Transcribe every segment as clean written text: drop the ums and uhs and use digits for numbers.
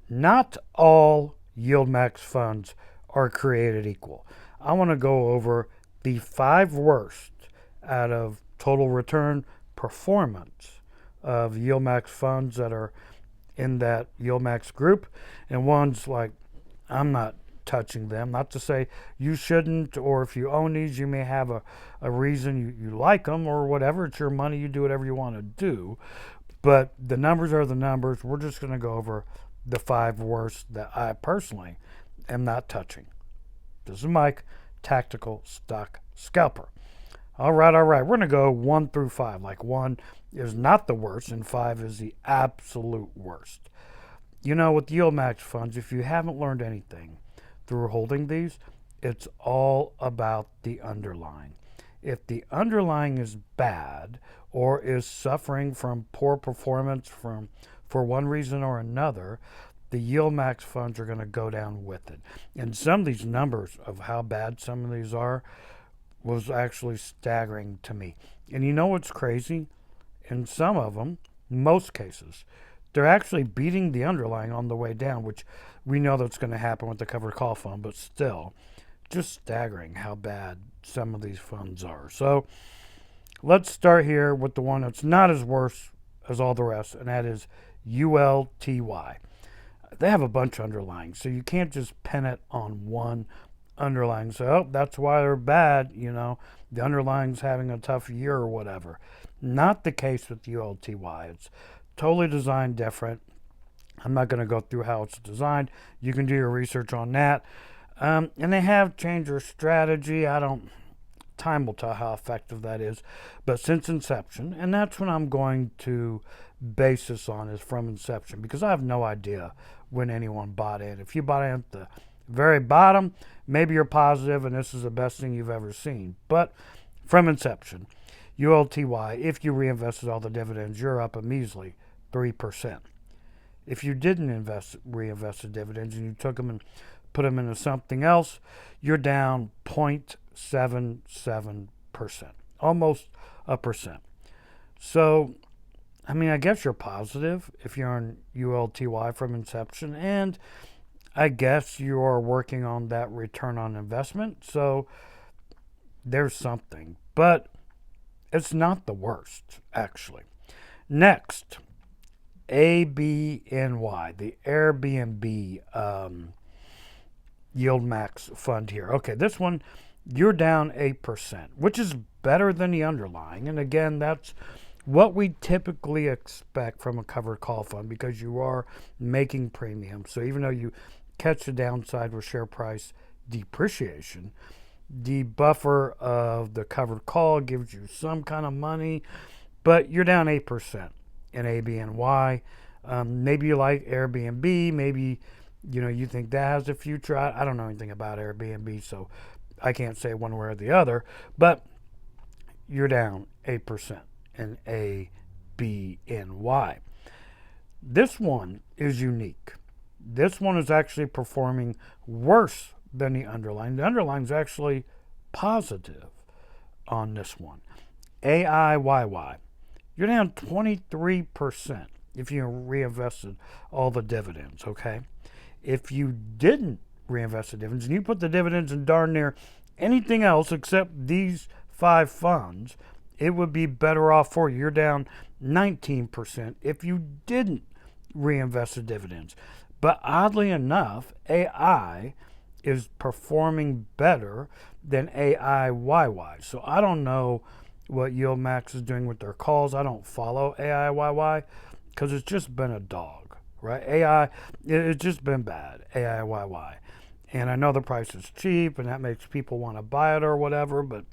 Not all Yieldmax funds are created equal. I want to go over the 5 worst out of total return performance of Yieldmax funds that are in that Yieldmax group, and ones like I'm not touching them. Not to say you shouldn't, or if you own these, you may have a reason you like them or whatever. It's your money. You do whatever you want to do. But the numbers are the numbers. We're just going to go over the 5 worst that I personally am not touching. This is Mike, Tactical Stock Scalper. All right. We're going to go 1 through 5. Like 1 is not the worst, and 5 is the absolute worst. You know, with Yieldmax funds, if you haven't learned anything through holding these, it's all about the underlying. If the underlying is bad or is suffering from poor performance for one reason or another, the Yieldmax funds are going to go down with it. And some of these numbers of how bad some of these are was actually staggering to me. And you know what's crazy? In some of them, most cases, they're actually beating the underlying on the way down, which we know that's going to happen with the covered call fund, but still, just staggering how bad some of these funds are. So let's start here with the one that's not as worse as all the rest, and that is ULTY. They have a bunch of underlying, so you can't just pin it on one underlying. So, oh, that's why they're bad, the underlying's having a tough year or whatever. Not the case with ULTY. It's totally designed different. I'm not going to go through how it's designed. You can do your research on that. And they have changed their strategy. Time will tell how effective that is. But since inception, and that's what I'm going to base this on, is from inception, because I have no idea when anyone bought in. If you bought in at the very bottom, maybe you're positive and this is the best thing you've ever seen. But from inception, ULTY, if you reinvested all the dividends, you're up a measly 3%. If you didn't reinvest the dividends and you took them and put them into something else, you're down 0.77%, almost a percent. So, I guess you're positive if you're on ULTY from inception, and I guess you are working on that return on investment. So there's something, but it's not the worst, actually. Next, ABNY, the Airbnb Yieldmax fund here. Okay, this one, you're down 8%, which is better than the underlying. And again, that's what we typically expect from a covered call fund, because you are making premium. So even though you catch the downside with share price depreciation, the buffer of the covered call gives you some kind of money, but you're down 8% in ABNY. Maybe you like Airbnb. Maybe, you think that has a future. I don't know anything about Airbnb, so I can't say one way or the other, but you're down 8% in ABNY. This one is unique. This one is actually performing worse than the underlying. The underlying is actually positive on this one. AIYY, you're down 23% if you reinvested all the dividends, okay? If you didn't reinvest the dividends and you put the dividends in darn near anything else except these 5 funds, it would be better off for you. You're down 19% if you didn't reinvest the dividends. But oddly enough, AI is performing better than AIYY. So I don't know what Yieldmax is doing with their calls. I don't follow AIYY because it's just been a dog, right? It's just been bad, AIYY. And I know the price is cheap and that makes people want to buy it or whatever, but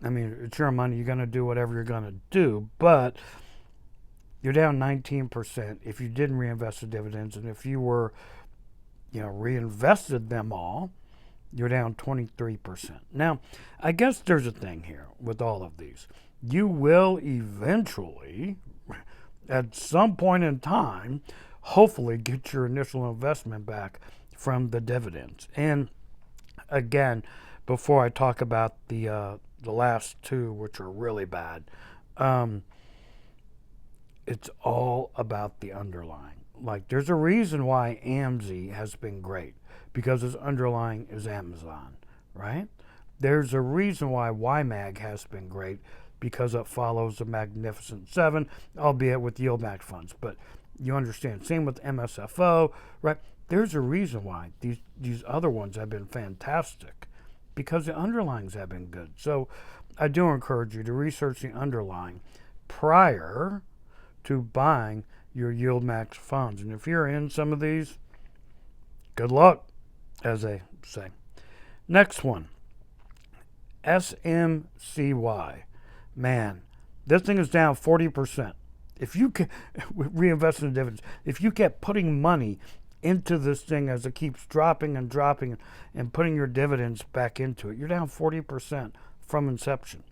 it's your money. You're going to do whatever you're going to do. But you're down 19% if you didn't reinvest the dividends. And if you were, reinvested them all, you're down 23%. Now, I guess there's a thing here with all of these. You will eventually, at some point in time, hopefully get your initial investment back from the dividends. And again, before I talk about the last 2, which are really bad, it's all about the underlying. Like, there's a reason why AMZ has been great, because its underlying is Amazon, right? There's a reason why YMAG has been great, because it follows the Magnificent Seven, albeit with Yieldmax funds. But you understand. Same with MSFO, right? There's a reason why these other ones have been fantastic, because the underlyings have been good. So I do encourage you to research the underlying prior to buying your Yieldmax funds. And if you're in some of these, good luck, as they say. Next one, SMCY. Man, this thing is down 40%. If you can reinvest in dividends, if you kept putting money into this thing as it keeps dropping and dropping and putting your dividends back into it, you're down 40% from inception.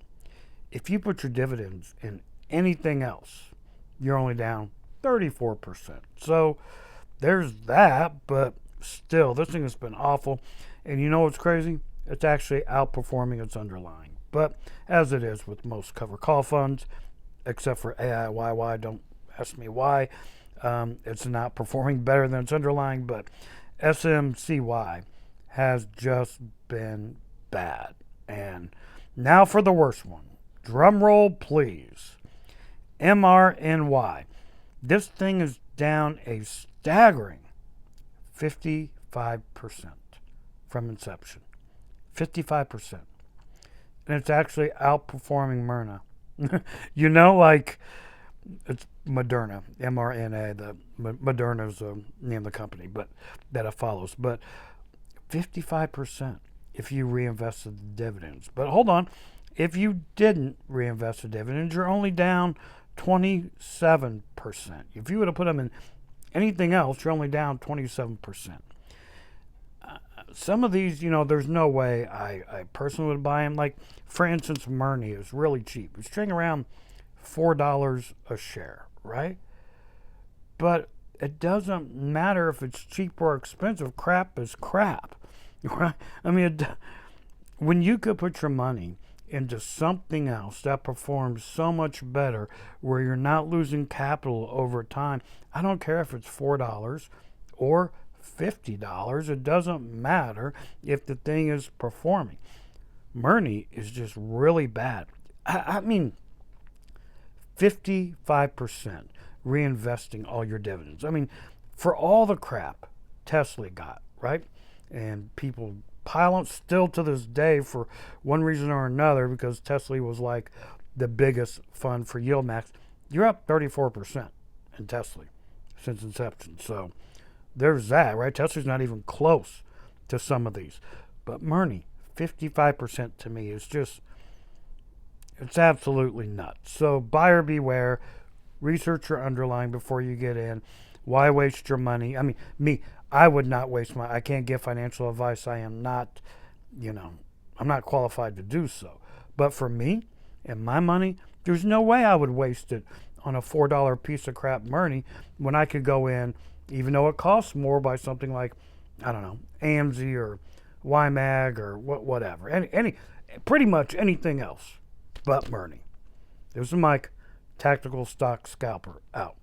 If you put your dividends in anything else, you're only down 34%. So there's that, but still, this thing has been awful. And you know what's crazy? It's actually outperforming its underlying. But as it is with most covered call funds, except for AIYY, don't ask me why, it's not performing better than its underlying, but SMCY has just been bad. And now for the worst one. Drum roll, please. MRNY. This thing is down a staggering 55% from inception. 55%. And it's actually outperforming Myrna. You know, like, it's Moderna, mRNA. The Moderna's the name of the company, but that it follows. But 55% if you reinvested the dividends. But hold on, if you didn't reinvest the dividends, you're only down 27%. If you would have put them in anything else, you're only down 27%. Some of these, you know, there's no way I personally would buy them. Like, for instance, Murni is really cheap. It's trading around $4 a share, right? But it doesn't matter if it's cheap or expensive. Crap is crap, right? I mean, when you could put your money into something else that performs so much better, where you're not losing capital over time, I don't care if it's $4 or $50. It doesn't matter if the thing is performing. Murni is just really bad. I mean, 55% reinvesting all your dividends. I mean, for all the crap Tesla got, right? And people pile on still to this day for one reason or another, because Tesla was like the biggest fund for Yieldmax. You're up 34% in Tesla since inception. So there's that, right? Tesla's not even close to some of these. But Murni, 55% to me is just, it's absolutely nuts. So buyer beware. Research your underlying before you get in. Why waste your money? I mean, I would not waste I can't give financial advice. I am not, I'm not qualified to do so. But for me and my money, there's no way I would waste it on a $4 piece of crap Murni when I could go in, even though it costs more, by something like, I don't know, AMZ or YMAG or whatever. Any pretty much anything else but Murni. This is Mike, Tactical Stock Scalper, out.